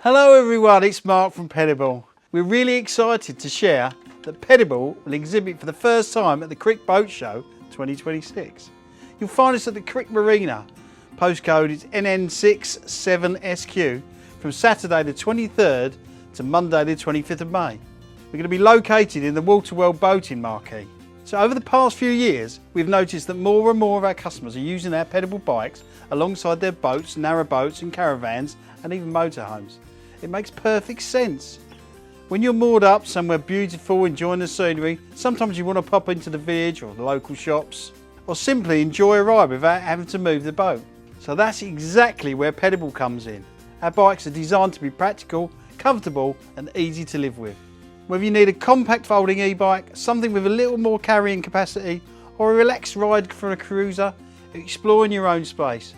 Hello everyone, it's Mark from Pedibal. We're really excited to share that Pedibal will exhibit for the first time at the Crick Boat Show 2026. You'll find us at the Crick Marina, postcode is NN67SQ, from Saturday the 23rd to Monday the 25th of May. We're going to be located in the Water World Boating Marquee. So over the past few years, we've noticed that more and more of our customers are using our pedal bikes alongside their boats, narrowboats and caravans and even motorhomes. It makes perfect sense. When you're moored up somewhere beautiful, enjoying the scenery, sometimes you want to pop into the village or the local shops, or simply enjoy a ride without having to move the boat. So that's exactly where Pedibal comes in. Our bikes are designed to be practical, comfortable and easy to live with. Whether you need a compact folding e-bike, something with a little more carrying capacity, or a relaxed ride for a cruiser, exploring your own space,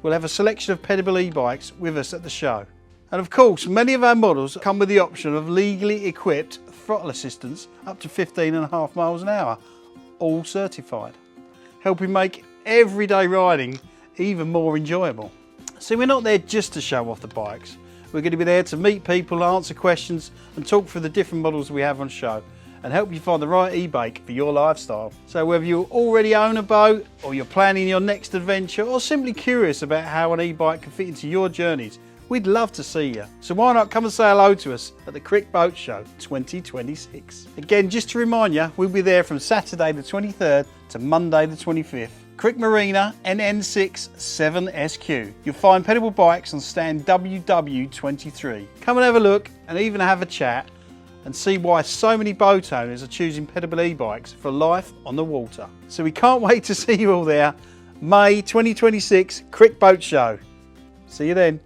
we'll have a selection of Pedibal e-bikes with us at the show. And of course, many of our models come with the option of legally equipped throttle assistance up to 15.5 miles an hour, all certified, helping make everyday riding even more enjoyable. So we're not there just to show off the bikes. We're going to be there to meet people, answer questions and talk through the different models we have on show and help you find the right e-bike for your lifestyle. So whether you already own a boat or you're planning your next adventure or simply curious about how an e-bike can fit into your journeys, we'd love to see you. So why not come and say hello to us at the Crick Boat Show 2026. Again, just to remind you, we'll be there from Saturday the 23rd to Monday the 25th. Crick Marina, NN67SQ. You'll find Pedibal Bikes on Stand WW23. Come and have a look and even have a chat and see why so many boat owners are choosing Pedibal e-bikes for life on the water. So we can't wait to see you all there. May 2026 Crick Boat Show. See you then.